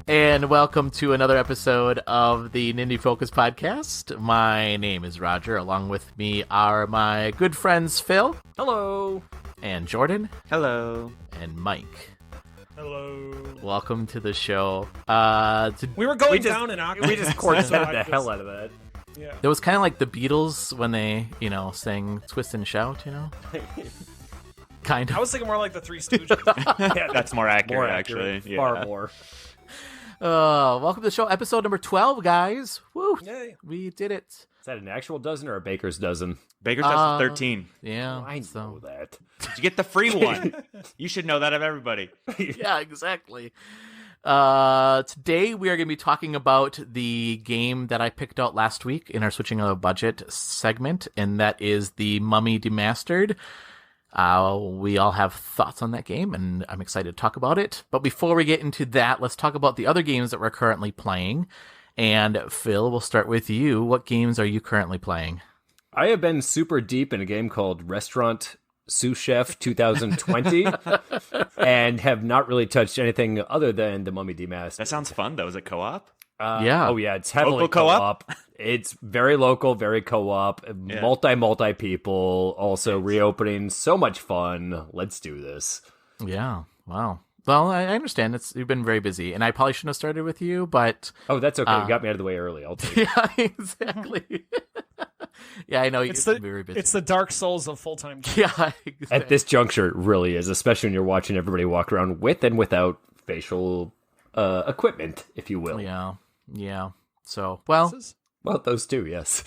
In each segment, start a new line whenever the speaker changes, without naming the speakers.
And welcome to another episode of the Nindie Focus Podcast. My name is Roger. Along with me are my good friends Phil.
Hello.
And Jordan.
Hello.
And Mike.
Hello.
Welcome to the show.
We were going down in octave.
We just quarteted the hell out of that.
Yeah.
It was kind of like the Beatles when they, sang Twist and Shout, Kind of.
I was thinking more like the Three Stooges.
Yeah, that's more accurate, actually. Yeah.
Far more.
Welcome to the show, episode number 12, guys. Woo!
Yay.
We did it.
Is that an actual dozen or a baker's dozen?
Baker's dozen 13.
Yeah,
I know that.
Did you get the free one? You should know that of everybody.
Yeah, exactly. Today we are going to be talking about the game that I picked out last week in our Switching of a Budget segment, and that is the Mummy Demastered. We all have thoughts on that game, and I'm excited to talk about it. But before we get into that, let's talk about the other games that we're currently playing. And Phil, we'll start with you. What games are you currently playing?
I have been super deep in a game called Restaurant Sous Chef 2020 and have not really touched anything other than the Mummy Demastered.
That sounds fun, though. Is it co-op?
Yeah.
Oh, yeah. It's heavily
Local co-op?
It's very local, very co-op,
Yeah.
multi people, also reopening. So much fun. Let's do this.
Yeah. Wow. Well, I understand. You've been very busy, and I probably shouldn't have started with you, but...
Oh, that's okay. You got me out of the way early. I'll take it.
Yeah, exactly. Yeah, I know you're very busy.
It's the Dark Souls of full-time games.
Yeah, exactly.
At this juncture, it really is, especially when you're watching everybody walk around with and without facial equipment, if you will.
Yeah. So, well,
those two, yes.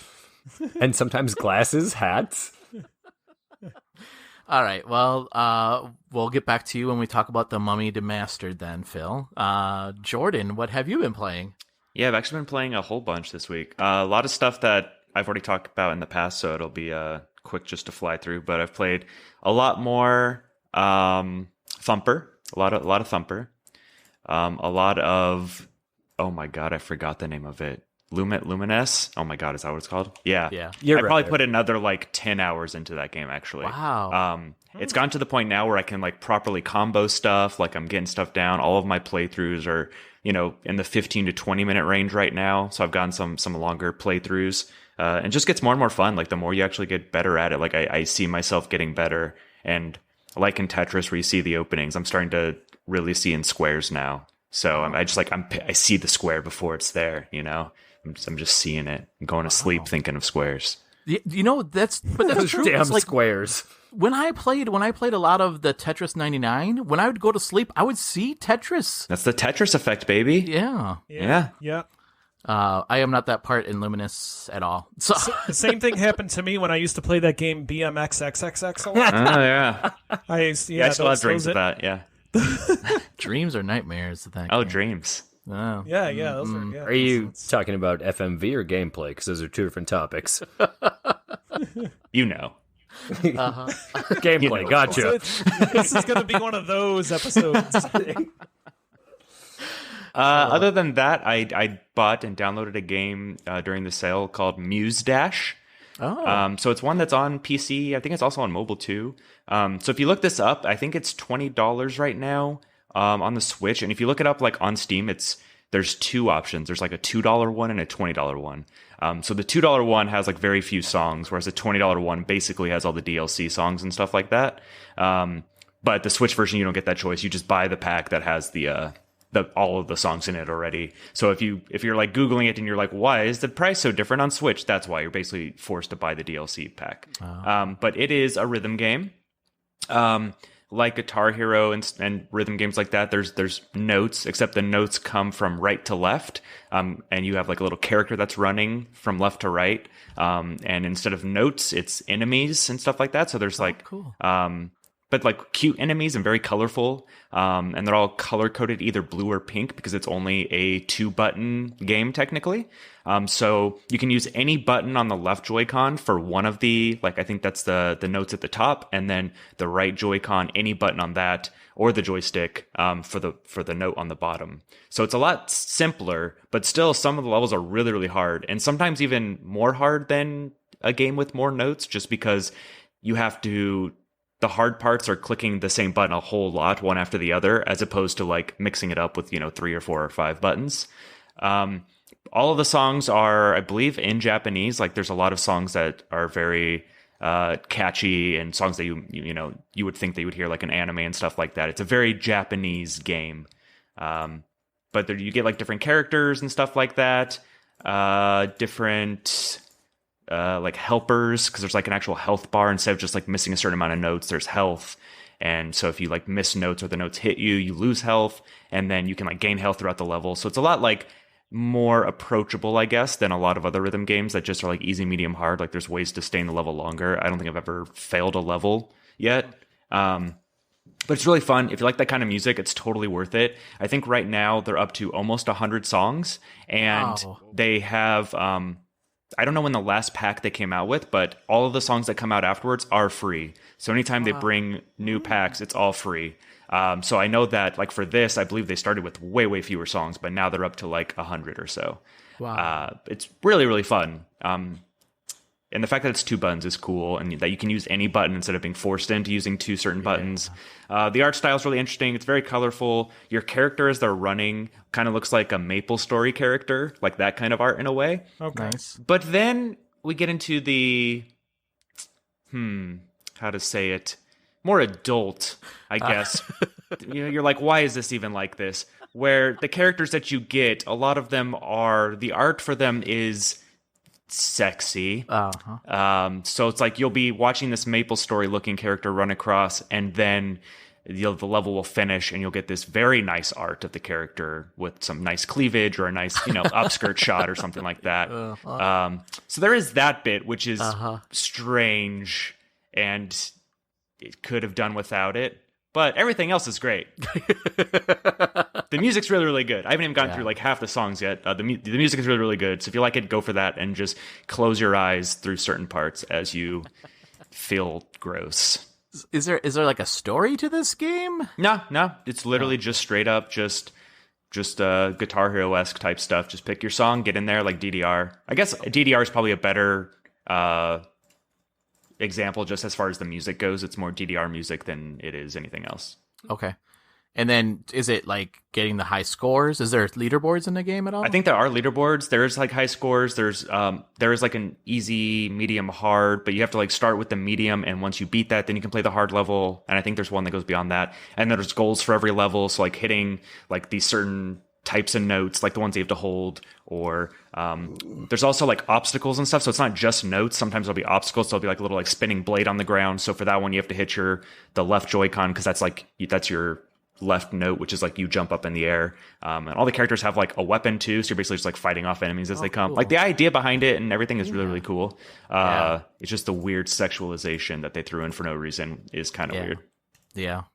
And sometimes glasses, hats.
all right. Well, we'll get back to you when we talk about the Mummy Demastered then, Phil. Jordan, what have you been playing?
Yeah, I've actually been playing a whole bunch this week. A lot of stuff that I've already talked about in the past, so it'll be quick just to fly through. But I've played a lot more Thumper, a lot of Thumper, a lot of, oh my god, I forgot the name of it. Lumines? Oh my god, is that what it's called? Yeah.
You're
I
right
probably
there.
put another 10 hours into that game, actually.
Wow.
It's gotten to the point now where I can properly combo stuff, I'm getting stuff down. All of my playthroughs are, in the 15 to 20 minute range right now. So I've gotten some longer playthroughs. And it just gets more and more fun. The more you actually get better at it, I see myself getting better. And like in Tetris where you see the openings, I'm starting to really see in squares now. So I see the square before it's there, I'm just seeing it. I'm going to sleep thinking of squares.
That's true.
Damn
It's
squares.
when I played a lot of the Tetris 99, when I would go to sleep, I would see Tetris.
That's the Tetris effect, baby.
Yeah.
Yeah.
I am not that part in Luminous at all. So
The same thing happened to me when I used to play that game BMX XXX a lot.
Oh, yeah.
I
still have dreams of that, yeah.
dreams are nightmares. Thank
Oh,
you.
dreams.
Oh.
Yeah, those are. Yeah,
Are you talking about FMV or gameplay? Because those are two different topics.
You know.
Gameplay, gotcha.
This is going to be one of those episodes.
Other than that, I bought and downloaded a game during the sale called Muse Dash.
Oh.
So it's one that's on PC. I think it's also on mobile too. So if you look this up, I think it's $20 right now on the Switch. And if you look it up on Steam, there's two options. There's a $2 one and a $20 one. So the $2 one has very few songs, whereas the $20 one basically has all the DLC songs and stuff like that. But the Switch version, you don't get that choice. You just buy the pack that has the all of the songs in it already. So if you're Googling it and you're why is the price so different on Switch? That's why you're basically forced to buy the DLC pack. But it is a rhythm game. Like Guitar Hero and rhythm games like that, there's notes, except the notes come from right to left. And you have a little character that's running from left to right. And instead of notes, it's enemies and stuff like that. So there's
cool.
but cute enemies and very colorful. And they're all color coded either blue or pink because it's only a 2-button game technically. So you can use any button on the left Joy-Con for one of the, I think that's the notes at the top, and then the right Joy-Con, any button on that, or the joystick for the note on the bottom. So it's a lot simpler, but still some of the levels are really, really hard, and sometimes even more hard than a game with more notes, just because you have to the hard parts are clicking the same button a whole lot, one after the other, as opposed to like mixing it up with, 3 or 4 or 5 buttons. All of the songs are, I believe, in Japanese. Like there's a lot of songs that are very catchy and songs that you would think that you would hear like an anime and stuff like that. It's a very Japanese game. But you get like different characters and stuff like that. Different like helpers, because there's like an actual health bar. Instead of just like missing a certain amount of notes, there's health. And so if you like miss notes or the notes hit you, you lose health, and then you can like gain health throughout the level. So it's a lot like more approachable, I guess, than a lot of other rhythm games that just are like easy, medium, hard. Like there's ways to stay in the level longer. I don't think I've ever failed a level yet. But it's really fun. If you like that kind of music, it's totally worth it. I think right now they're up to almost 100 songs, and they have, I don't know when the last pack they came out with, but all of the songs that come out afterwards are free. So anytime they bring new packs, it's all free. So I know that like for this, I believe they started with way, way fewer songs, but now they're up to like 100 or so.
Wow.
It's really, really fun. And the fact that it's 2 buttons is cool, and that you can use any button instead of being forced into using 2 certain buttons. The art style is really interesting. It's very colorful. Your character, as they're running, kind of looks like a Maple Story character, like that kind of art in a way.
Okay.
Nice.
But then we get into the, how to say it, more adult, I guess. You're like, why is this even like this? Where the characters that you get, a lot of them are, the art for them is sexy. So it's like you'll be watching this Maple Story looking character run across, and then the level will finish, and you'll get this very nice art of the character with some nice cleavage or a nice upskirt shot or something like that. So there is that bit, which is strange, and it could have done without it, but everything else is great. The music's really, really good. I haven't even gotten through like half the songs yet. The music is really, really good. So if you like it, go for that, and just close your eyes through certain parts as you feel gross.
Is there like a story to this game?
No. It's literally just straight up, just Guitar Hero-esque type stuff. Just pick your song, get in there like DDR. I guess DDR is probably a better example just as far as the music goes. It's more DDR music than it is anything else.
Okay. And then is it like getting the high scores? Is there leaderboards in the game at all?
I think there are leaderboards. There is like high scores. There is like an easy, medium, hard, but you have to like start with the medium, and once you beat that, then you can play the hard level. And I think there's one that goes beyond that. And there's goals for every level. So like hitting like these certain types of notes, like the ones you have to hold, or there's also like obstacles and stuff. So it's not just notes. Sometimes there'll be obstacles. So there'll be like a little like spinning blade on the ground. So for that one, you have to hit the left Joy-Con, because that's your left note, which is like you jump up in the air. And all the characters have like a weapon too, so you're basically just like fighting off enemies as they come.
Cool.
Like the idea behind it and everything is really, really cool. It's just the weird sexualization that they threw in for no reason is kind of weird.
Yeah.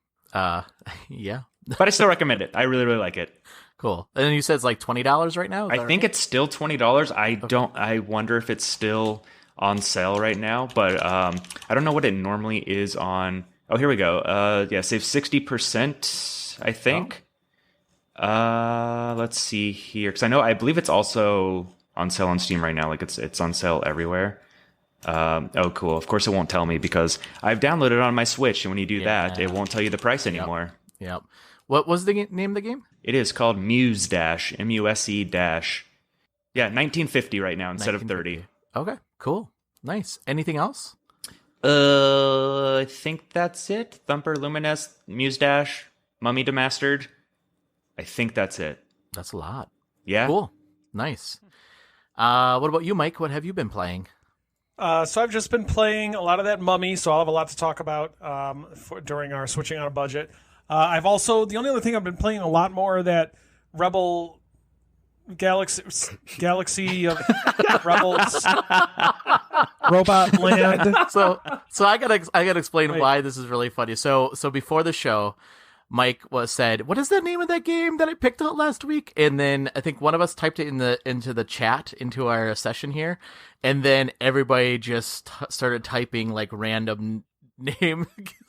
Yeah.
But I still recommend it. I really, really like it.
Cool. And then you said it's like $20 right now?
I think it's still $20. I wonder if it's still on sale right now, but I don't know what it normally is on. Oh, here we go. Save 60%, I think. Let's see here, because I believe it's also on sale on Steam right now. Like it's on sale everywhere. Oh, cool. Of course it won't tell me, because I've downloaded it on my Switch, and when you do that, it won't tell you the price anymore.
Yep. What was the name of the game?
It is called Muse Dash, MUSE Dash. Yeah, 1950 right now instead of 30.
Okay, cool. Nice. Anything else?
I think that's it. Thumper, Lumines, Muse Dash, Mummy Demastered. I think that's it.
That's a lot.
Yeah.
Cool. Nice. What about you, Mike? What have you been playing?
So I've just been playing a lot of that Mummy, so I'll have a lot to talk about during our switching on a budget. I've also, the only other thing I've been playing a lot more of that Rebel Galaxy of Rebels Robot Land.
So I gotta explain why this is really funny. So before the show, Mike said, "What is the name of that game that I picked out last week?" And then I think one of us typed it into the chat into our session here, and then everybody just started typing like random name.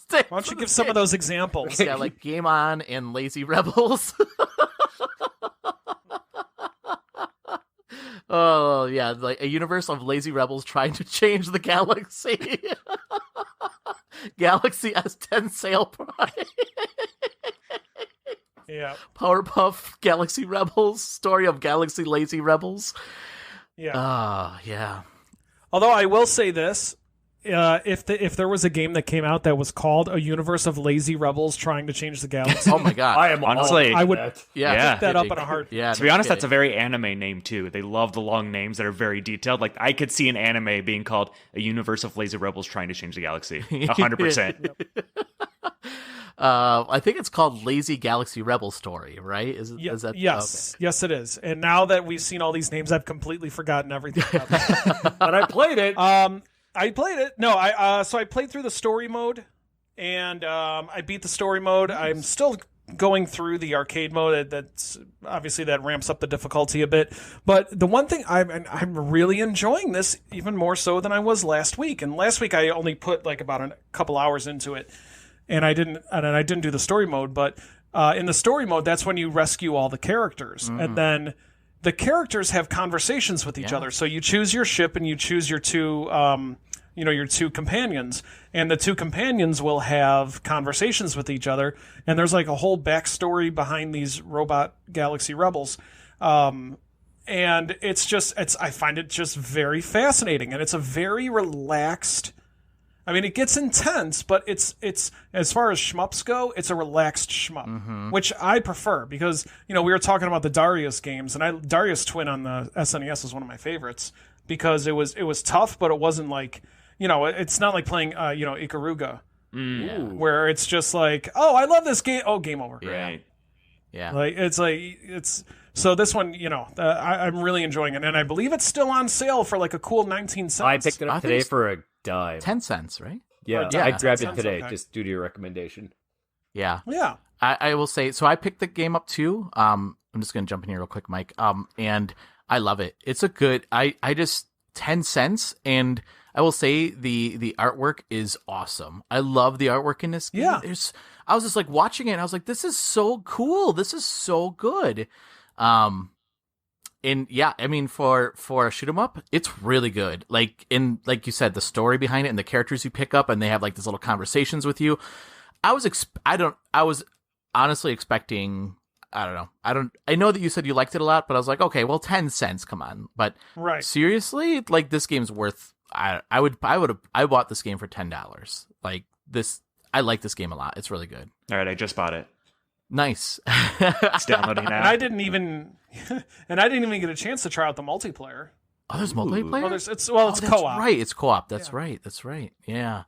Why don't you give some of those examples?
Yeah, like Game On and Lazy Rebels. Oh, yeah, like a universe of lazy rebels trying to change the galaxy. Galaxy S10 sale price.
Yeah.
Powerpuff Galaxy Rebels, story of Galaxy Lazy Rebels.
Yeah.
Yeah.
Although I will say this, if there was a game that came out that was called A Universe of Lazy Rebels Trying to Change the Galaxy,
Oh my god.
I am
Honestly,
I would
Yeah.
pick that up in a heart.
Yeah.
to be honest, that's a very anime name too. They love the long names that are very detailed. Like I could see an anime being called A Universe of Lazy Rebels Trying to Change the Galaxy. 100%.
I think it's called Lazy Galaxy Rebel Story, right? Is that
Yes, yes, it is. And now that we've seen all these names, I've completely forgotten everything about that.
But I played it.
I played it. No, so I played through the story mode, and I beat the story mode. I'm still going through the arcade mode. That's obviously that ramps up the difficulty a bit. But the one thing I'm really enjoying this even more so than I was last week. And last week I only put like about a couple hours into it, and I didn't do the story mode. But in the story mode, that's when you rescue all the characters, and then the characters have conversations with each other. So you choose your ship and you choose your two, your two companions, and the two companions will have conversations with each other. And there's like a whole backstory behind these robot Galaxy Rebels. And I find it just very fascinating, and it's a very relaxed. I mean, it gets intense, but it's as far as shmups go, it's a relaxed shmup, which I prefer because, we were talking about the Darius games, and Darius Twin on the SNES is one of my favorites because it was tough, but it wasn't like, it's not like playing, Ikaruga, where it's just like, oh, I love this game. Oh, game over.
Right.
Yeah.
So this one, I'm really enjoying it, and I believe it's still on sale for like a cool 19 cents.
I picked it up today for a dime.
10 cents, right?
Yeah,
Yeah,
I grabbed
10
it
cents,
today
okay.
just due to your recommendation.
Yeah.
Yeah.
I will say, so I picked the game up too. I'm just going to jump in here real quick, Mike. And I love it. It's a good, I just 10 cents. And I will say the artwork is awesome. I love the artwork in this game.
Yeah.
I was just like watching it and I was like, this is so cool. This is so good. And yeah, I mean, for a shoot 'em up, it's really good. Like like you said, the story behind it and the characters you pick up, and they have like these little conversations with you. I was honestly expecting. I don't know. I know that you said you liked it a lot, but I was like, okay, well, 10 cents, come on. But
Right.
seriously, like this game's worth. I bought this game for $10. Like this, I like this game a lot. It's really good.
All right, I just bought it.
Nice.
It's downloading now.
And I didn't even get a chance to try out the multiplayer.
Oh, there's multiplayer?
Well, it's
That's
co-op.
right. It's co-op. That's
Yeah.
right. That's right. Yeah.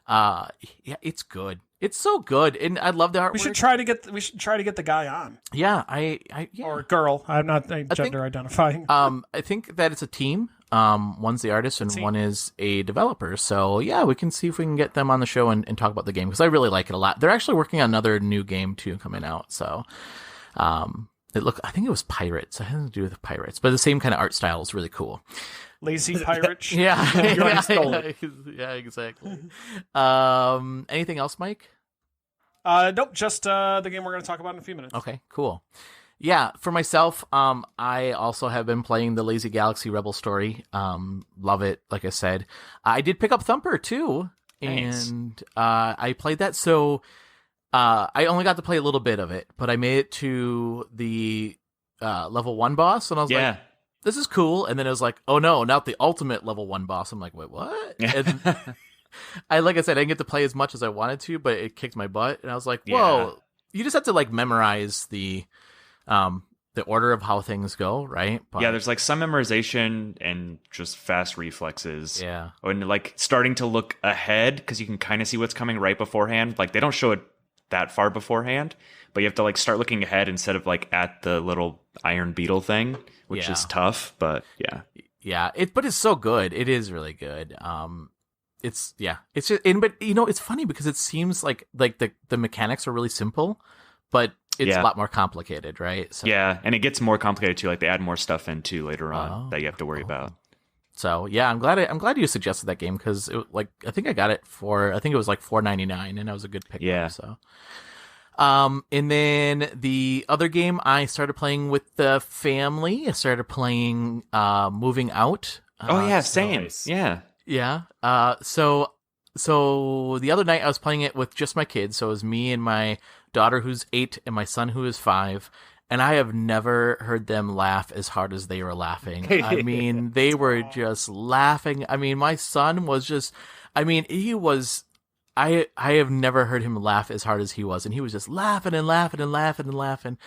Yeah, it's good. It's so good. And I love the artwork.
We should try to get the guy on,
Yeah, yeah.
or girl. I'm not gender identifying.
I think that it's a team. One's the artist and
team.
one is a developer. So yeah, we can see if we can get them on the show and talk about the game because I really like it a lot. They're actually working on another new game too coming out. So, I think it was Pirates. It has to do with pirates, but the same kind of art style is really cool.
Lazy pirate.
Yeah,
You already stole it.
Yeah, exactly. Anything else, Mike?
Nope. Just the game we're going to talk about in a few minutes.
Okay, cool. Yeah, for myself, I also have been playing the Lazy Galaxy Rebel story. Love it, like I said. I did pick up Thumper too,
Nice.
and I played that. So I only got to play a little bit of it, but I made it to the level 1 boss, and I was like, this is cool. And then it was like, oh no, not the ultimate level 1 boss. I'm like, wait, what? And like I said, I didn't get to play as much as I wanted to, but it kicked my butt. And I was like, whoa, you just have to like memorize the order of how things go, right? But,
Yeah, there's like some memorization and just fast reflexes.
Yeah.
And like starting to look ahead because you can kind of see what's coming right beforehand. Like they don't show it that far beforehand, but you have to like start looking ahead instead of like at the little iron beetle thing, which is tough. But yeah,
but it's so good. It is really good. It's just, but it's funny because it seems like the mechanics are really simple, but it's a lot more complicated, right? So,
yeah, and it gets more complicated too. Like they add more stuff in too later on that you have to worry about.
So yeah, I'm glad you suggested that game because I think I got it for it was like $4.99 and that was a good pick.
Yeah.
So, and then the other game I started playing with the family. I started playing Moving Out.
Oh yeah, same.
nice.
Yeah.
Yeah. So so the other night I was playing it with just my kids. So it was me and my daughter who's 8 and my son who is 5. And I have never heard them laugh as hard as they were laughing. I mean, they were just laughing. I mean, my son was just, I mean, he was, I have never heard him laugh as hard as he was. And he was just laughing and laughing and laughing and laughing.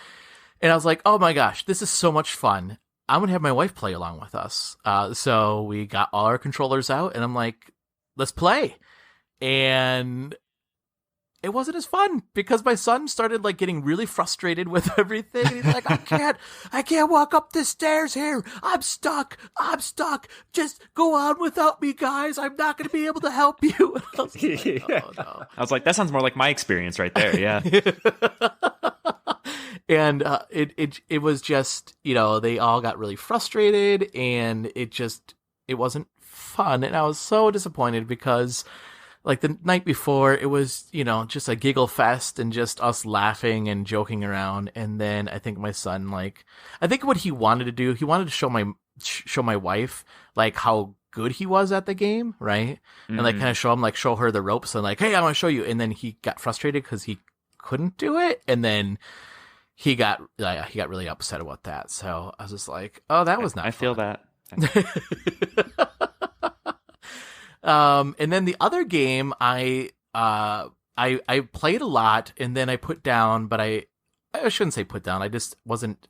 And I was like, oh my gosh, this is so much fun. I'm going to have my wife play along with us. So we got all our controllers out and I'm like, let's play. And it wasn't as fun because my son started like getting really frustrated with everything. He's like, I can't walk up the stairs here. I'm stuck. Just go on without me, guys. I'm not going to be able to help you. I was like, oh, no.
I was like, that sounds more like my experience right there. Yeah.
And it was just, you know, they all got really frustrated and it wasn't fun. And I was so disappointed because like the night before it was, you know, just a giggle fest and just us laughing and joking around. And then I think my son, like, I think what he wanted to do, he wanted to show my wife like how good he was at the game. Right. Mm-hmm. And like kind of show her the ropes and like, hey, I want to show you. And then he got frustrated because he couldn't do it. And then he got really upset about that. So I was just like, oh, that was not
I
fun.
feel that.
And then the other game I played a lot and then I put down, but I shouldn't say put down. I just wasn't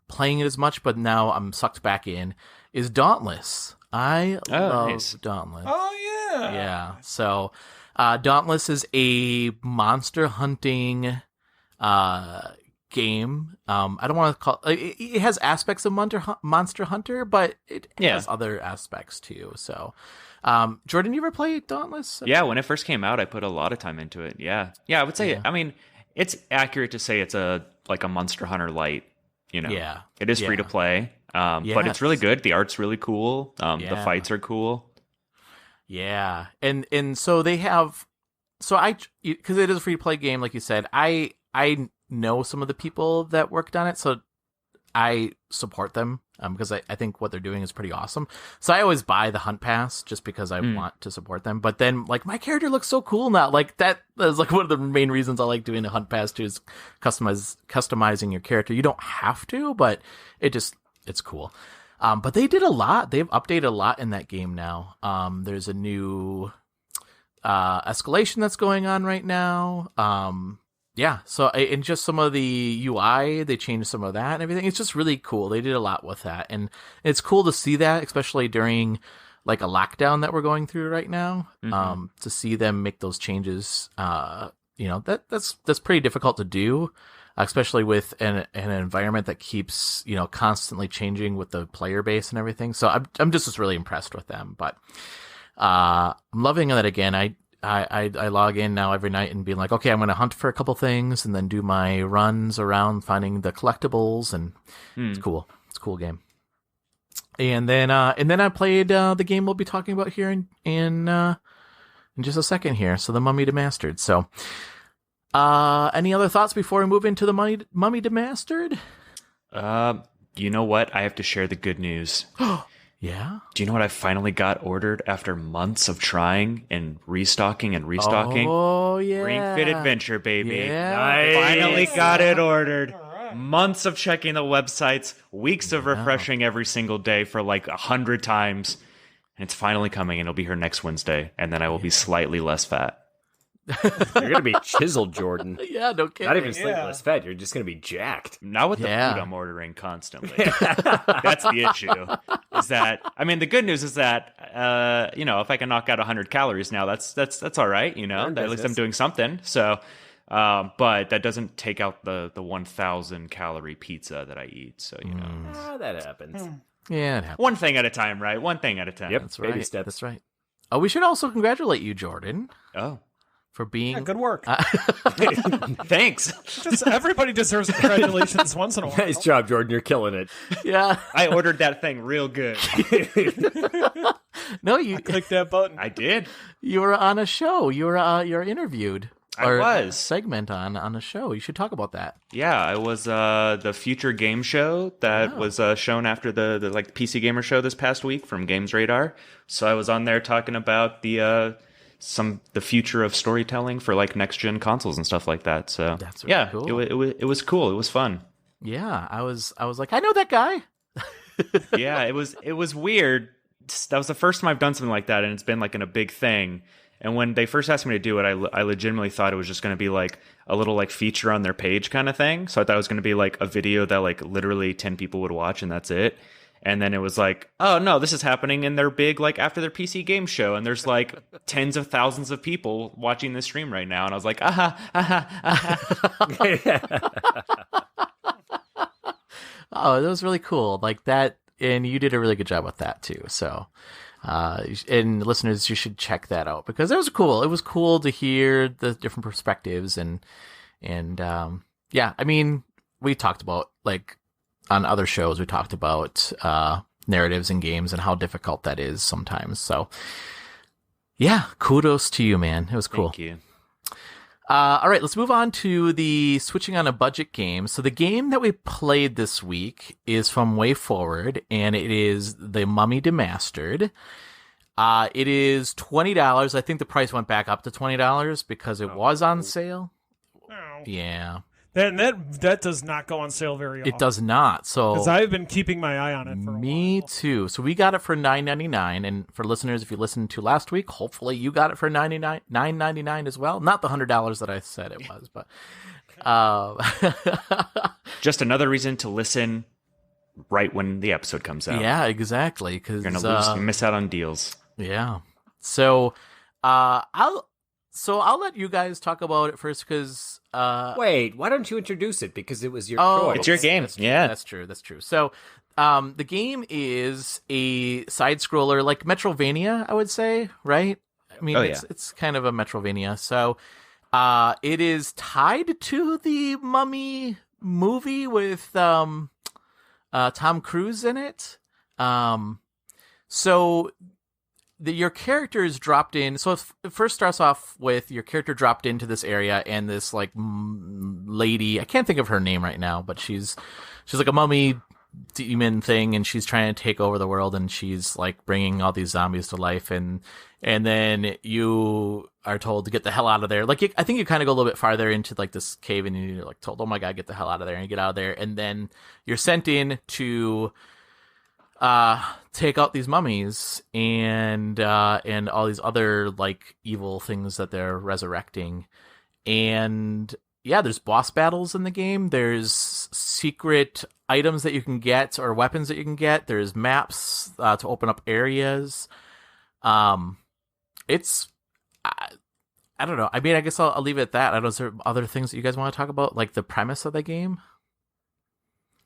playing it as much, but now I'm sucked back in, is Dauntless. I love
nice.
Dauntless.
Oh, yeah.
Yeah. So Dauntless is a monster hunting game. I don't want to call it has aspects of Monster Hunter, but it has other aspects too. So, Jordan, you ever played Dauntless?
Yeah, when it first came out, I put a lot of time into it. Yeah, I would say. Yeah. I mean, it's accurate to say it's a Monster Hunter light. You know, it is free to play, but it's really good. The art's really cool. The fights are cool.
Yeah, and so they have. So because it is a free to play game, like you said, I know some of the people that worked on it, so I support them because I think what they're doing is pretty awesome. So I always buy the Hunt Pass just because I want to support them. But then, like, my character looks so cool now. Like, that is like one of the main reasons I like doing the Hunt Pass too, is customizing your character. You don't have to, but it's cool. But they did a lot. They've updated a lot in that game now. There's a new escalation that's going on right now. Yeah, so in just some of the UI, they changed some of that and everything. It's just really cool. They did a lot with that, and it's cool to see that, especially during like a lockdown that we're going through right now. Mm-hmm. To see them make those changes, you know, that's pretty difficult to do, especially with an environment that keeps, you know, constantly changing with the player base and everything. So I'm just really impressed with them. But I'm loving that again. I log in now every night and being like, okay, I'm going to hunt for a couple things and then do my runs around finding the collectibles, and it's cool. It's a cool game. And then I played the game we'll be talking about here in just a second here. So the Mummy Demastered. So, any other thoughts before we move into the Mummy Demastered?
You know what? I have to share the good news.
Yeah?
Do you know what I finally got ordered after months of trying and restocking?
Oh, yeah.
Ring Fit Adventure, baby.
Yeah.
Nice. Finally got it ordered. Right. Months of checking the websites, weeks of refreshing every single day for like 100 times. And it's finally coming, and it'll be here next Wednesday. And then I will be slightly less fat.
You're going to be chiseled, Jordan.
Yeah, no kidding.
Not even slightly less fat. You're just going to be jacked.
Not with the food I'm ordering constantly. That's the issue. Is that, I mean, the good news is that, you know, if I can knock out 100 calories now, that's all right. You know, at least I'm doing something. So, but that doesn't take out the 1,000 calorie pizza that I eat. So, you know,
that happens.
Yeah, it happens.
One thing at a time, right? One thing at a time.
Yep,
That's
baby
right.
steps.
That's right. Oh, we should also congratulate you, Jordan.
Oh.
For being
good work.
Thanks.
Just everybody deserves congratulations once in a while.
Nice job, Jordan. You're killing it.
Yeah.
I ordered that thing real good.
No, you
clicked that button.
I did.
You were on a show. You're interviewed.
I was.
A segment on a show. You should talk about that.
Yeah, I was the Future Game Show that was shown after the like PC Gamer show this past week from Games Radar. So I was on there talking about the the future of storytelling for like next gen consoles and stuff like that. So
That's really cool.
it was cool. It was fun.
Yeah, I was like, I know that guy.
Yeah, it was weird. That was the first time I've done something like that, and it's been like in a big thing. And when they first asked me to do it, I legitimately thought it was just going to be like a little like feature on their page kind of thing. So I thought it was going to be like a video that like literally 10 people would watch and that's it. And then it was like, oh no, this is happening in their big like after their PC game show, and there's like tens of thousands of people watching this stream right now. And I was like,
Oh, that was really cool. Like that, and you did a really good job with that too. So, and listeners, you should check that out because it was cool. It was cool to hear the different perspectives and yeah, I mean, we talked about like on other shows, we talked about narratives in games and how difficult that is sometimes. So, yeah, kudos to you, man. It was cool.
Thank you.
All right, let's move on to the switching on a budget game. So the game that we played this week is from Way Forward, and it is The Mummy Demastered. It is $20. I think the price went back up to $20 because it was on sale.
Oh.
Yeah.
That does not go on sale very often.
It does not. So
because I've been keeping my eye on it for a while.
Me too. So we got it for $9.99, and for listeners, if you listened to last week, hopefully you got it for $9.99 as well. Not the $100 that I said it was, but
Just another reason to listen right when the episode comes out.
yeah, exactly. Because
You're gonna miss out on deals.
yeah. So I'll let you guys talk about it first because.
Wait, why don't you introduce it? Because it was your
Oh,
choice.
It's your game. Yeah.
That's true. So, the game is a side scroller, like Metrovania, I would say, right? I mean, it's kind of a Metrovania. So, it is tied to the Mummy movie with Tom Cruise in it. So your character is dropped in. So it first starts off with your character dropped into this area, and this like lady, I can't think of her name right now, but she's like a mummy demon thing, and she's trying to take over the world, and she's like bringing all these zombies to life, and then you are told to get the hell out of there. Like I think you kind of go a little bit farther into like this cave, and you're like told, oh my god, get the hell out of there, and you get out of there, and then you're sent in to take out these mummies and all these other like evil things that they're resurrecting. And yeah, there's boss battles in the game. There's secret items that you can get or weapons that you can get. There's maps to open up areas. It's I don't know. I mean, I guess I'll leave it at that. I don't know. Is there other things that you guys want to talk about, like the premise of the game?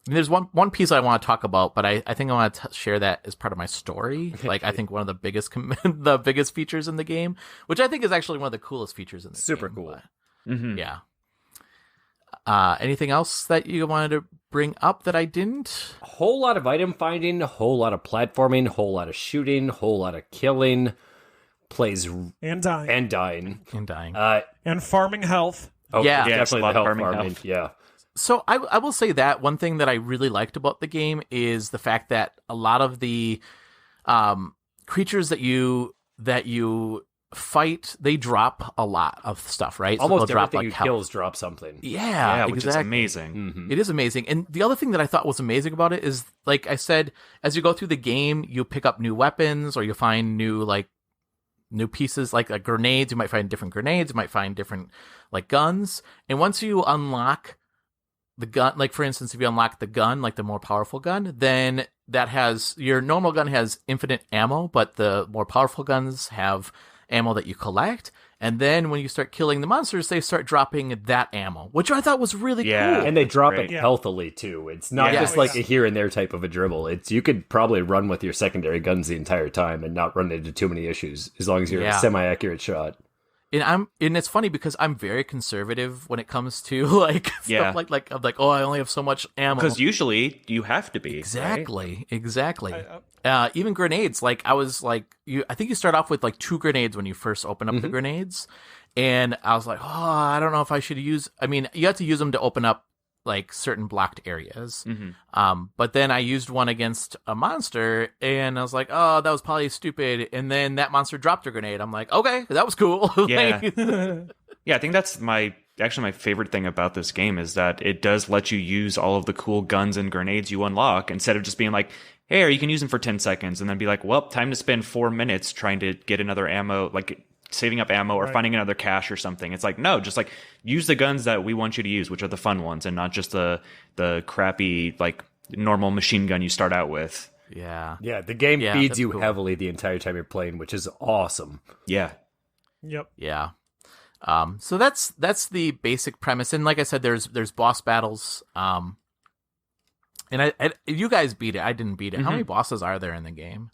There's one piece I want to talk about, but I think I want to share that as part of my story. Like, I think one of the biggest features in the game, which I think is actually one of the coolest features in the game.
Super cool.
Mm-hmm.
Yeah. Anything else that you wanted to bring up that I didn't?
A whole lot of item finding, a whole lot of platforming, a whole lot of shooting, a whole lot of killing. Plays
and dying.
And dying.
And farming health.
Oh,
Yeah.
definitely
a lot
the
of
health
farming
farming.
health.
Yeah.
So I will say that one thing that I really liked about the game is the fact that a lot of the creatures that you fight, they drop a lot of stuff, right?
Almost
so they'll
everything
drop,
you kills drop something.
Yeah,
which is amazing.
Mm-hmm.
It is amazing. And the other thing that I thought was amazing about it is, like I said, as you go through the game, you pick up new weapons or you find new pieces like grenades. You might find different grenades. You might find different like guns. And once you unlock the gun, like for instance, if you unlock the gun, like the more powerful gun, then that has your normal gun has infinite ammo, but the more powerful guns have ammo that you collect. And then when you start killing the monsters, they start dropping that ammo, which I thought was really cool.
And they drop
Right.
it healthily too. It's not just like a here and there type of a dribble. It's you could probably run with your secondary guns the entire time and not run into too many issues as long as you're a semi-accurate shot.
And it's funny because I'm very conservative when it comes to like stuff like I'm like, oh, I only have so much ammo.
Because usually you have to be.
Exactly. Even grenades. Like I was like, I think you start off with like 2 grenades when you first open up the grenades, and I was like, oh, I don't know if I should use. I mean, you have to use them to open up like certain blocked areas.
Mm-hmm.
But then I used one against a monster, and I was like, oh, that was probably stupid. And then that monster dropped a grenade. I'm like, okay, that was cool.
Yeah. Yeah, I think that's my favorite thing about this game is that it does let you use all of the cool guns and grenades you unlock instead of just being like, hey, or you can use them for 10 seconds and then be like, well, time to spend 4 minutes trying to get another ammo, like saving up ammo or finding another cache or something. It's like, no, just like use the guns that we want you to use, which are the fun ones and not just the crappy, like normal machine gun you start out with.
Yeah.
Yeah, the game feeds you
cool.
heavily the entire time you're playing, which is awesome.
Yeah.
Yep.
Yeah. So that's the basic premise. And like I said, there's boss battles. And I you guys beat it. I didn't beat it. How many bosses are there in the game?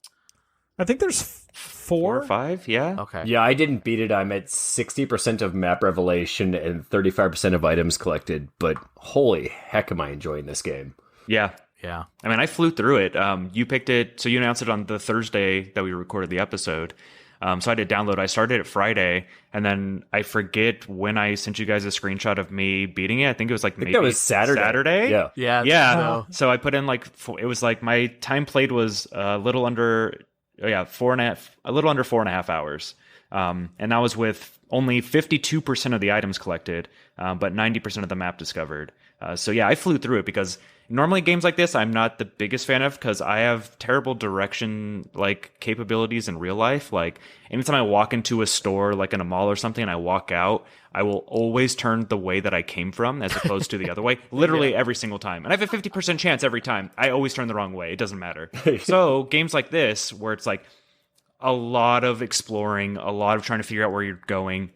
I think there's 4
or 5, yeah.
Okay.
Yeah, I didn't beat it. I'm at 60% of map revelation and 35% of items collected, but holy heck am I enjoying this game.
Yeah.
Yeah.
I mean, I flew through it. You picked it, so you announced it on the Thursday that we recorded the episode. So I did download. I started it Friday, and then I forget when I sent you guys a screenshot of me beating it. I think it was like maybe
that was Saturday.
Yeah.
Yeah.
So I put in like it was like my time played was a little under 4.5 hours. And that was with only 52% of the items collected, but 90% of the map discovered. So yeah, I flew through it because normally games like this I'm not the biggest fan of because I have terrible direction like capabilities in real life. Like anytime I walk into a store like in a mall or something and I walk out, I will always turn the way that I came from as opposed to the other way, literally every single time. And I have a 50% chance every time. I always turn the wrong way. It doesn't matter. So games like this where it's like a lot of exploring, a lot of trying to figure out where you're going.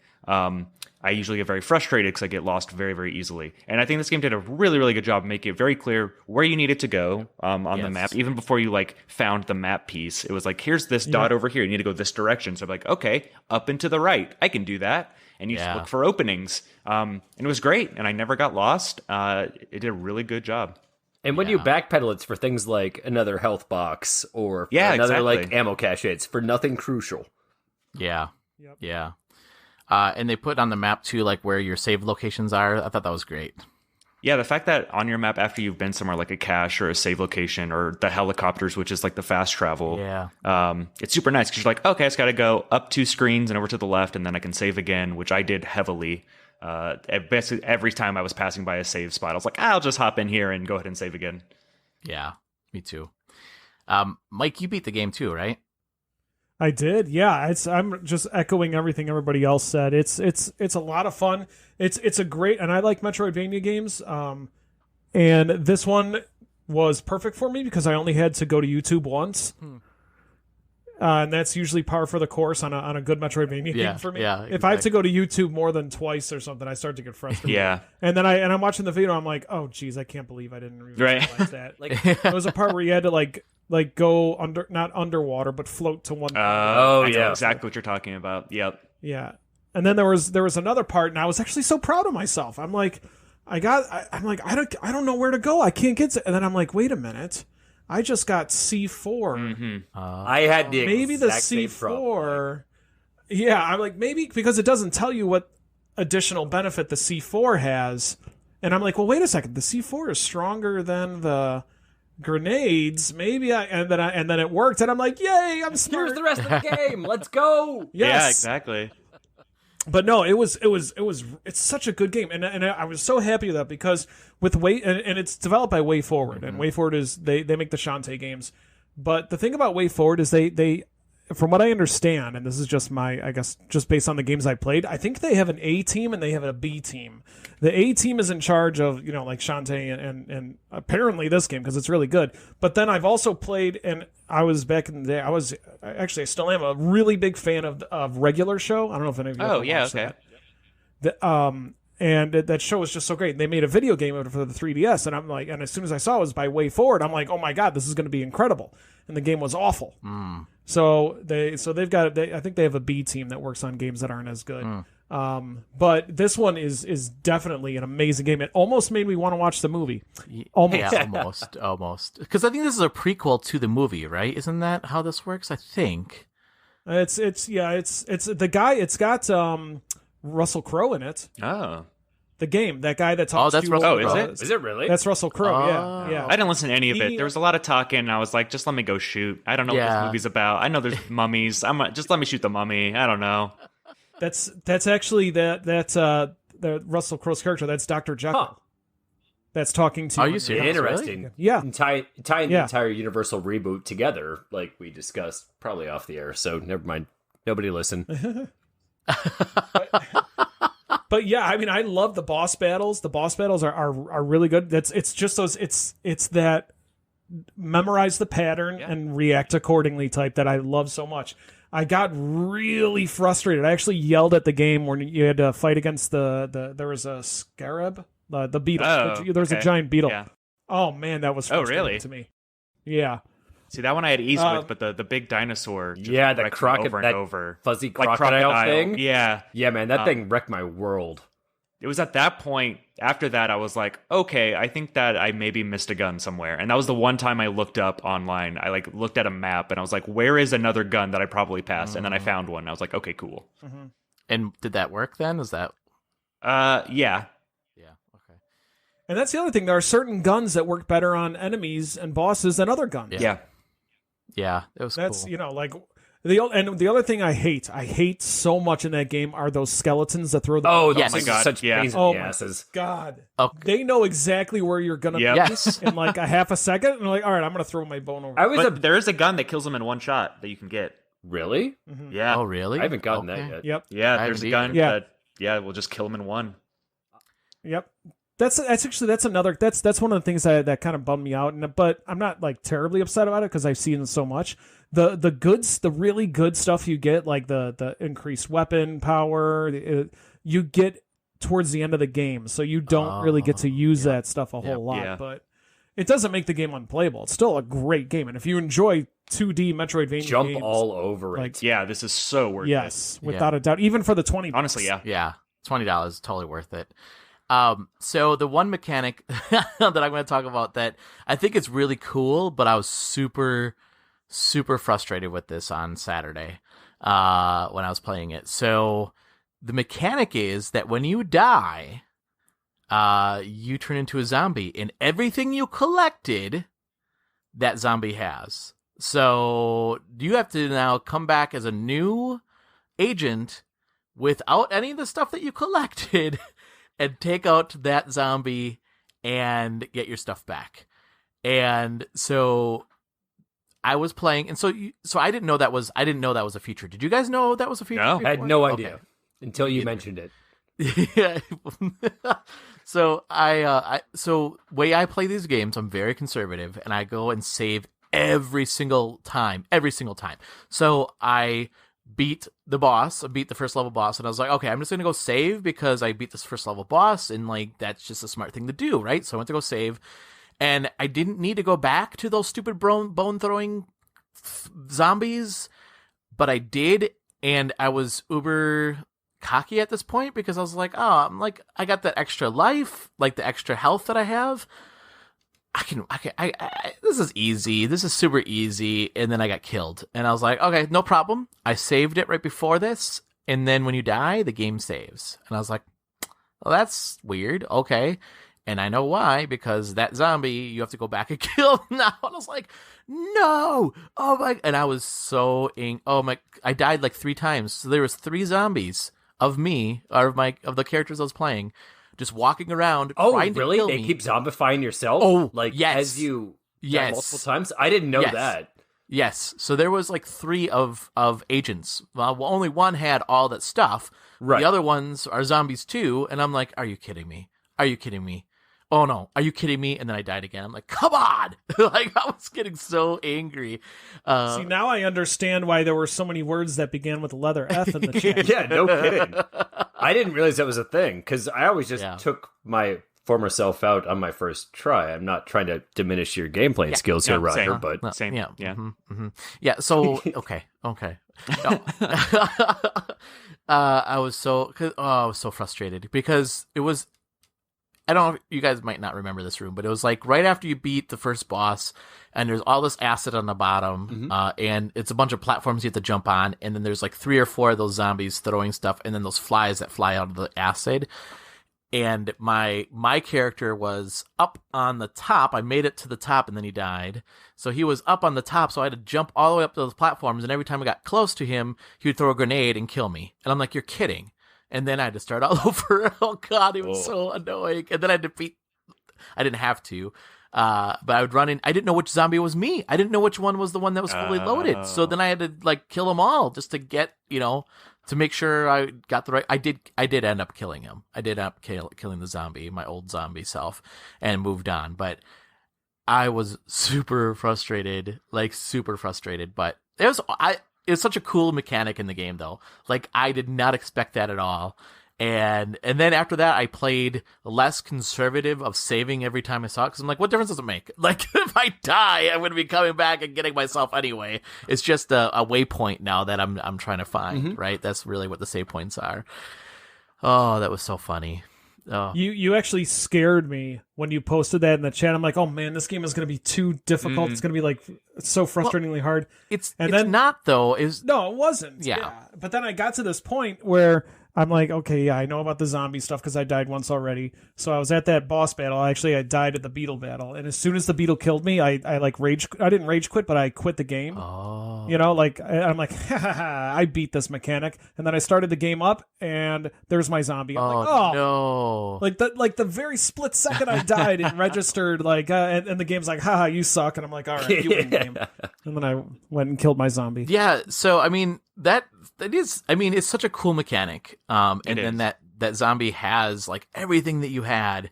I usually get very frustrated because I get lost very, very easily. And I think this game did a really, really good job making it very clear where you needed to go on the map. Even before you like found the map piece, it was like, here's this dot over here. You need to go this direction. So I'm like, okay, up and to the right. I can do that. And you just look for openings. And it was great. And I never got lost. It did a really good job.
And when you backpedal, it's for things like another health box or another like ammo cache. It's for nothing crucial.
Yeah.
Yep.
Yeah. And they put on the map too, like where your save locations are. I thought that was great.
Yeah, the fact that on your map after you've been somewhere like a cache or a save location or the helicopters, which is like the fast travel, it's super nice because you're like, okay, I just got to go up 2 screens and over to the left, and then I can save again, which I did heavily. Basically, every time I was passing by a save spot, I was like, I'll just hop in here and go ahead and save again.
Yeah, me too. Mike, you beat the game too, right?
I did, yeah. I'm just echoing everything everybody else said. It's a lot of fun. It's a great, and I like Metroidvania games. And this one was perfect for me because I only had to go to YouTube once, and that's usually par for the course on a good Metroidvania game for me.
Yeah,
if I have to go to YouTube more than twice or something, I start to get frustrated.
Yeah,
and then I'm watching the video, I'm like, oh geez, I can't believe I didn't realize that. Like there was a part where you had to like go under, not underwater, but float to one.
I know exactly what you're talking about. Yep.
Yeah, and then there was another part, and I was actually so proud of myself. I'm like, I don't know where to go. I can't get to, and then I'm like, wait a minute, I just got C4.
I had the
maybe the C4. Yeah, I'm like maybe because it doesn't tell you what additional benefit the C4 has, and I'm like, well, wait a second, the C4 is stronger than the grenades, maybe and then it worked, and I'm like, yay, I'm smart.
Here's the rest of the game. Let's go.
Yes.
Yeah, exactly.
But no, it's such a good game, and I was so happy with that because with and it's developed by Way Forward, and Way Forward is they make the Shantae games. But the thing about Way Forward is they from what I understand, and this is just I guess just based on the games I played, I think they have an A team and they have a B team. The A team is in charge of, like Shantae and apparently this game because it's really good. But then I've also played, and I was back in the day, I still am a really big fan of Regular Show. I don't know if any of you ever watched that. And that show was just so great. They made a video game of it for the 3DS, and I'm like, and as soon as I saw it was by Way Forward, I'm like, oh my god, this is going to be incredible. And the game was awful. So they've got I think they have a B team that works on games that aren't as good. But this one is definitely an amazing game. It almost made me want to watch the movie. Almost.
Yeah, almost. Because I think this is a prequel to the movie, right? Isn't that how this works? I think.
It's the guy. It's got Russell Crowe in it.
Oh.
The game, that guy that talks
that's
to
Russell
Crowe.
Is it really?
That's Russell Crowe. Yeah.
I didn't listen to any of it.
He-
There was a lot of talking, and I was like, just let me go shoot. I don't know what
Yeah.
this movie's about. I know there's mummies. Just let me shoot the mummy. I don't know.
That's actually the Russell Crowe's character. That's Dr. Jekyll.
Huh.
That's talking to.
Are you serious?
Interesting.
Yeah.
And tying the
Yeah.
entire Universal reboot together, like we discussed, probably off the air. So never mind. Nobody listen.
But yeah, I mean, I love the boss battles. The boss battles are really good. It's just those. It's that memorize the pattern and react accordingly type that I love so much. I got really frustrated. I actually yelled at the game when you had to fight against there was a scarab, the beetle.
Oh,
There was a
okay.
giant beetle.
Yeah.
Oh man, that was frustrating
really?
to me. Yeah.
See, that one I had ease with, but the big dinosaur just
Yeah, the
wrecked me over
that
and over.
fuzzy
Like
crocodile thing.
Yeah.
Yeah, man, that thing wrecked my world.
It was at that point, after that, I was like, okay, I think that I maybe missed a gun somewhere. And that was the one time I looked up online. I looked at a map and I was like, where is another gun that I probably passed? And then I found one. I was like, okay, cool.
And did that work then? Is that?
Yeah.
Yeah. Okay.
And that's the other thing. There are certain guns that work better on enemies and bosses than other guns.
Yeah.
Yeah, it was
That's
cool.
like the other thing I hate so much in that game are those skeletons that throw the
Oh,
Yes.
those
my
are
God,
such
yeah.
pains in
Oh
the
my
asses.
God.
Okay.
They know exactly where you're gonna
Yep.
be
Yes.
in like a half a second, and they're like, all right, I'm gonna throw my bone over.
I was
But there is a gun that kills them in one shot that you can get.
really?
Yeah.
Oh, really?
I haven't gotten
Okay.
that yet.
Yep.
Yeah,
I
there's a
haven't
gun
either.
that, will just kill them in one.
One of the things that kind of bummed me out, but I'm not like terribly upset about it because I've seen it so much. The really good stuff you get, like the increased weapon power, you get towards the end of the game, so you don't really get to use that stuff a whole lot.
Yeah.
But it doesn't make the game unplayable. It's still a great game, and if you enjoy 2D Metroidvania
Jump
games,
all over it.
like,
Yeah, this is so worth it.
yes, without a doubt, even for the $20.
Honestly, yeah.
Yeah, $20 totally worth it. So the one mechanic that I'm going to talk about that I think is really cool, but I was super frustrated with this on Saturday when I was playing it. So the mechanic is that when you die, you turn into a zombie, and everything you collected, that zombie has. So you have to now come back as a new agent without any of the stuff that you collected and take out that zombie and get your stuff back. And so I was playing, and so I didn't know that was a feature. Did you guys know that was a feature?
No.
I had no idea
Okay.
until you mentioned it.
Yeah. So so way I play these games, I'm very conservative, and I go and save every single time. So I beat the first level boss, and I was like, okay, I'm just gonna go save because I beat this first level boss, and like that's just a smart thing to do, right? So I went to go save, and I didn't need to go back to those stupid bone throwing zombies, but I did, and I was uber cocky at this point because I was like, I got that extra life, like the extra health that I have. This is easy. This is super easy. And then I got killed. And I was like, okay, no problem. I saved it right before this. And then when you die, the game saves. And I was like, well, that's weird. Okay. And I know why, because that zombie, you have to go back and kill now. And I was like, no. Oh my. And I was so I died like 3 times. So there was 3 zombies of me, or of the characters I was playing, just walking around.
Oh,
trying
really?
To kill
They
me.
keep zombifying yourself?
Oh,
like
yes.
as you die
Yes.
multiple times? I didn't know
Yes.
that.
Yes. So there was like 3 of agents. Well, only one had all that stuff.
Right.
The other ones are zombies too. And I'm like, are you kidding me? Oh no, are you kidding me? And then I died again. I'm like, come on! Like I was getting so angry.
See, now I understand why there were so many words that began with the letter F in the chat.
Yeah, no kidding. I didn't realize that was a thing because I always just took my former self out on my first try. I'm not trying to diminish your gameplay skills here,
No,
Roger,
same.
but
No,
Same.
Yeah.
Yeah.
Yeah. So okay. No. I was so frustrated because it was. I don't know, you guys might not remember this room, but it was like right after you beat the first boss, and there's all this acid on the bottom, and it's a bunch of platforms you have to jump on, and then there's like 3 or 4 of those zombies throwing stuff, and then those flies that fly out of the acid. and my character was up on the top. I made it to the top, and then he died. So he was up on the top, so I had to jump all the way up to those platforms, and every time I got close to him, he would throw a grenade and kill me. And I'm like, you're kidding. And then I had to start all over. Oh, God, it was so annoying. And then I didn't have to. But I would run in. I didn't know which zombie was me. I didn't know which one was the one that was fully loaded. So then I had to like kill them all just to get, to make sure I got the right. I did end up killing him. I did end up killing the zombie, my old zombie self, and moved on. But I was super frustrated. But it was such a cool mechanic in the game, though. Like, I did not expect that at all. And then after that, I played less conservative of saving every time I saw it, because I'm like, what difference does it make? Like, if I die, I'm going to be coming back and getting myself anyway. It's just a waypoint now that I'm trying to find, right? That's really what the save points are. Oh, that was so funny. Oh.
You actually scared me when you posted that in the chat. I'm like, oh man, this game is going to be too difficult. It's going to be like so frustratingly hard.
It's not though.
No, it wasn't. Yeah. But then I got to this point where I'm like, okay, yeah, I know about the zombie stuff because I died once already. So I was at that boss battle. Actually, I died at the beetle battle, and as soon as the beetle killed me, I like rage. I didn't rage quit, but I quit the game.
Oh.
I'm like, ha ha ha! I beat this mechanic, and then I started the game up, and there's my zombie. I'm like, oh
no!
Like the very split second I died, it registered and the game's like, haha, you suck, and I'm like, all right, you win game. And then I went and killed my zombie.
Yeah. So I mean that is. I mean, it's such a cool mechanic. And then that zombie has like everything that you had.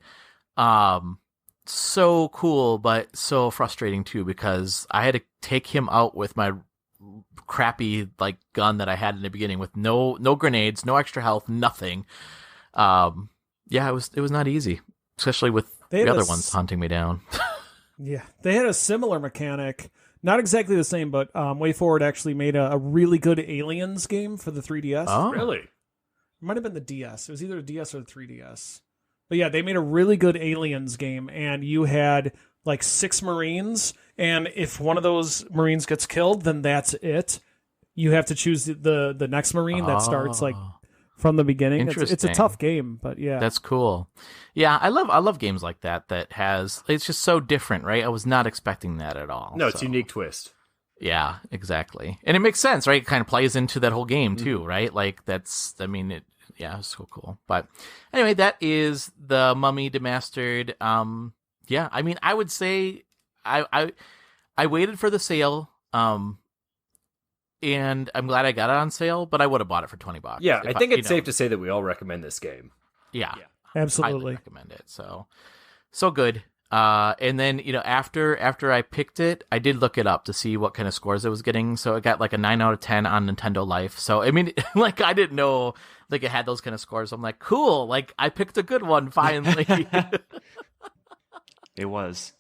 So cool, but so frustrating too, because I had to take him out with my crappy like gun that I had in the beginning with no grenades, no extra health, nothing. Yeah, it was not easy, especially with the other ones hunting me down.
Yeah, they had a similar mechanic. Not exactly the same, but WayForward actually made a really good Aliens game for the 3DS.
Oh,
really?
It might have been the DS. It was either the DS or the 3DS. But yeah, they made a really good Aliens game, and you had like 6 Marines, and if one of those Marines gets killed, then that's it. You have to choose the next Marine that starts like from the beginning. It's a tough game, but yeah.
That's cool. Yeah, I love games like that it's just so different, right? I was not expecting that at all.
No, it's a unique twist.
Yeah, exactly. And it makes sense, right? It kind of plays into that whole game too, right? Like it's so cool. But anyway, that is the Mummy Demastered. Yeah, I mean, I would say I waited for the sale. And I'm glad I got it on sale, but I would have bought it for $20.
Yeah, I think it's safe to say that we all recommend this game.
Yeah.
Absolutely.
I recommend it. So good. And then, after I picked it, I did look it up to see what kind of scores it was getting. So it got like a 9 out of 10 on Nintendo Life. So, I mean, like, I didn't know like it had those kind of scores. I'm like, cool. Like, I picked a good one finally.
It was.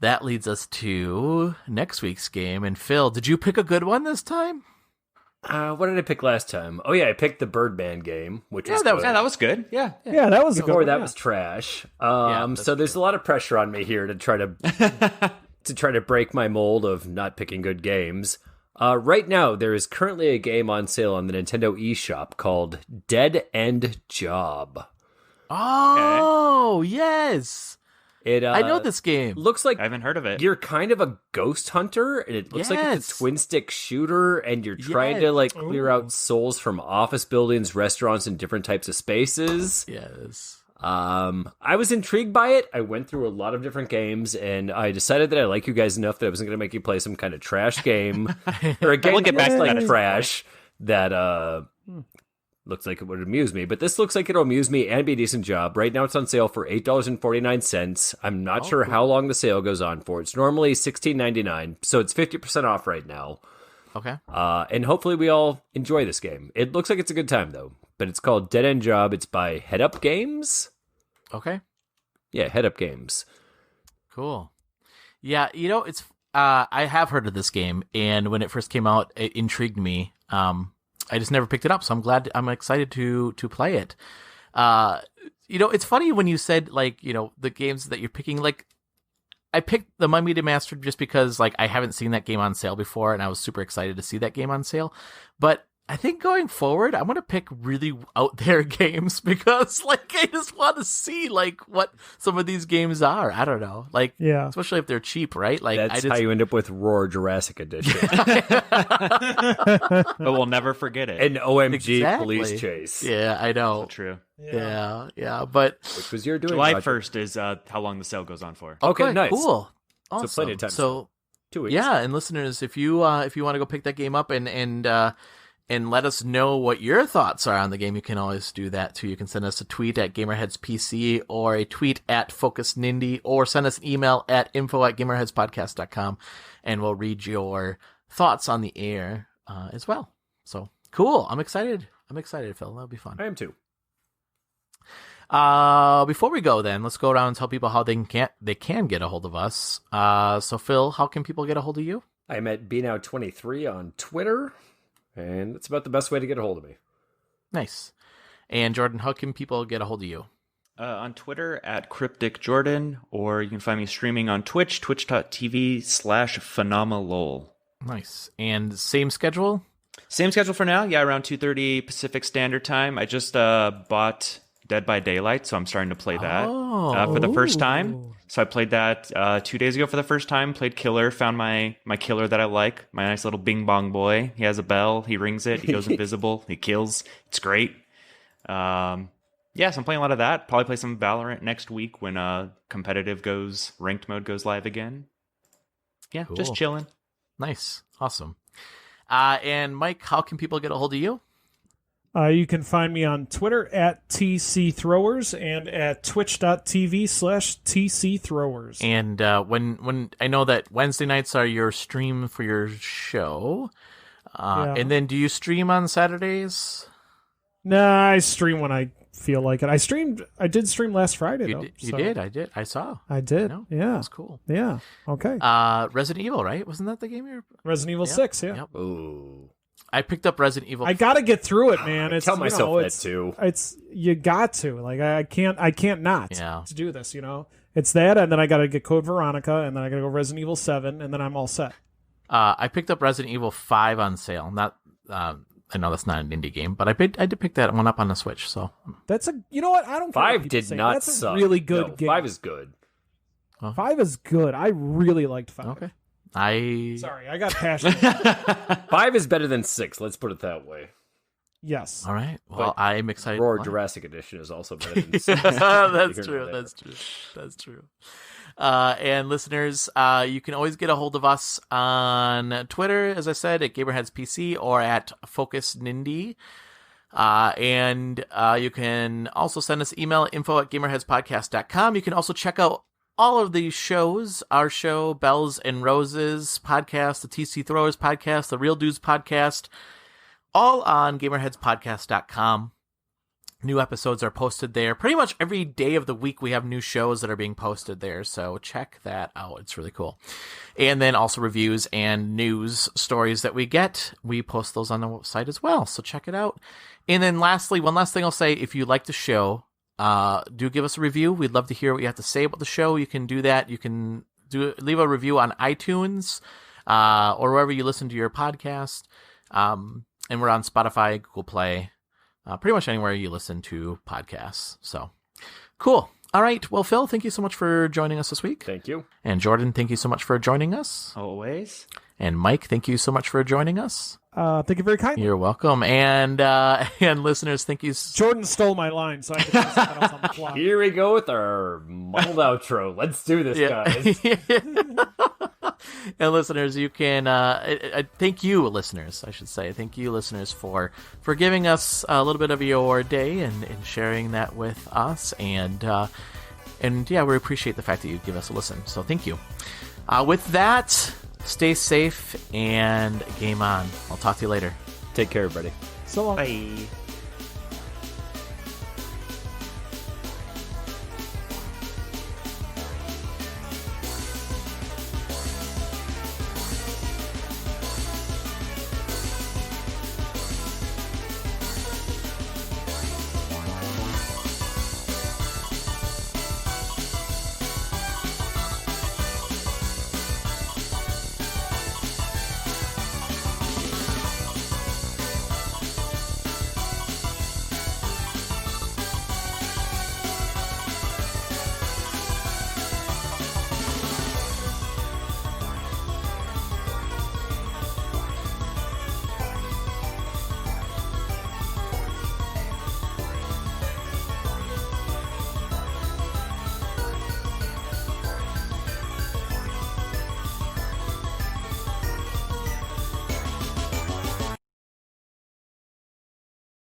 That leads us to next week's game. And Phil, did you pick a good one this time?
What did I pick last time? Oh yeah, I picked the Birdman game, which was
that was good. Yeah,
that was
before that was trash. So there's a lot of pressure on me here to try to break my mold of not picking good games. Right now, there is currently a game on sale on the Nintendo eShop called Dead End Job.
Oh, okay. Yes. I know this game.
Looks like
I haven't heard of it.
You're kind of a ghost hunter, and it looks like it's a twin stick shooter, and you're trying to like clear out souls from office buildings, restaurants, and different types of spaces.
Yes.
I was intrigued by it. I went through a lot of different games, and I decided that I like you guys enough that I wasn't going to make you play some kind of trash game or a game
we'll get back to
like
that
trash that looks like it would amuse me, but this looks like it'll amuse me and be a decent job. Right now it's on sale for $8.49. I'm not sure how long the sale goes on for. It's normally $16.99, so it's 50% off right now.
Okay.
And hopefully we all enjoy this game. It looks like it's a good time, though. But it's called Dead End Job. It's by Head Up Games.
Okay.
Yeah, Head Up Games.
Cool. Yeah, it's I have heard of this game, and when it first came out, it intrigued me. I just never picked it up, so I'm excited to play it. It's funny when you said like, the games that you're picking, like I picked the Mummy Demastered just because like I haven't seen that game on sale before, and I was super excited to see that game on sale. But I think going forward, I'm going to pick really out there games because, like, I just want to see, like, what some of these games are. I don't know. Like, especially if they're cheap, right? Like,
that's how you end up with Roar Jurassic Edition.
But we'll never forget it.
An OMG police chase.
Yeah, I know.
So true.
Yeah. But
which was your doing?
July
Roger?
1st is how long the sale goes on for.
Okay, nice.
Cool. Awesome.
So plenty of time.
So
2 weeks.
Yeah, and listeners, if you want to go pick that game up and let us know what your thoughts are on the game, you can always do that too. You can send us a tweet at GamerheadsPC or a tweet at FocusNindie or send us an email at info@gamerheadspodcast.com and we'll read your thoughts on the air as well. So cool. I'm excited, Phil. That'll be fun.
I am too.
Before we go then, let's go around and tell people how they can get a hold of us. So Phil, how can people get a hold of you?
I'm at BNow23 on Twitter. And that's about the best way to get a hold of me. Nice.
And Jordan, how can people get a hold of you?
On Twitter at Cryptic Jordan, or you can find me streaming on Twitch, twitch.tv/phenomalol.
Nice. And same schedule?
Same schedule for now. Yeah, around 2:30 Pacific Standard Time. I just bought Dead by Daylight, so I'm starting to play that for the first time. So I played that 2 days ago for the first time. Played Killer, found my killer that I like, my nice little bing bong boy. He has a bell, he rings it, he goes invisible, he kills. It's great. So I'm playing a lot of that. Probably play some Valorant next week when competitive ranked mode goes live again. Yeah, cool. Just chilling.
Nice. Awesome. And Mike, how can people get a hold of you?
You can find me on Twitter at TCThrowers and at twitch.tv/TCThrowers.
And when I know that Wednesday nights are your stream for your show, and then do you stream on Saturdays?
Nah, I stream when I feel like it. I did stream last Friday.
You did. I did. I saw.
I did. Yeah,
that's cool.
Yeah. Okay.
Resident Evil, right? Wasn't that the game you were?
Resident Evil 6. Yeah.
Yep.
Ooh.
I picked up Resident Evil.
I got to get through it, man.
I tell myself that too.
You got to. Like I can't not to do this. It's that, and then I got to get Code Veronica, and then I got to go Resident Evil 7, and then I'm all set.
I picked up Resident Evil 5 on sale. Not. I know that's not an indie game, but I did pick that one up on the Switch. So
that's you know what? I don't.
5 did not
that's
suck.
A really good game.
5 is good.
5 is good. I really liked 5.
Okay.
Sorry, I got passionate.
5 is better than 6. Let's put it that way.
Yes.
All right. Well, I'm excited.
Roar Jurassic Edition is also better than 6.
That's true. And listeners, you can always get a hold of us on Twitter, as I said, at GamerheadsPC or at FocusNindie. And you can also send us email at info@gamerheadspodcast.com. You can also check out all of these shows, our show, Bells and Roses podcast, the TC Throwers podcast, the Real Dudes podcast, all on GamerheadsPodcast.com. New episodes are posted there. Pretty much every day of the week we have new shows that are being posted there, so check that out. It's really cool. And then also reviews and news stories that we get. We post those on the site as well, so check it out. And then lastly, one last thing I'll say, if you like the show, do give us a review. We'd love to hear what you have to say about the show. You can do that. You can leave a review on iTunes or wherever you listen to your podcast. And we're on Spotify, Google Play, pretty much anywhere you listen to podcasts. So cool. All right. Well, Phil, thank you so much for joining us this week.
Thank you.
And Jordan, thank you so much for joining us.
Always.
And Mike, thank you so much for joining us.
Thank you very kindly.
You're welcome. And listeners, thank you.
Jordan stole my line, so I had to put that else on the fly.
Here we go with our muddled outro. Let's do this, guys.
And listeners, you can thank you, listeners. I should say thank you, listeners, for giving us a little bit of your day and sharing that with us. And yeah, we appreciate the fact that you give us a listen. So thank you. With that, stay safe and game on. I'll talk to you later.
Take care, everybody.
So long.
Bye.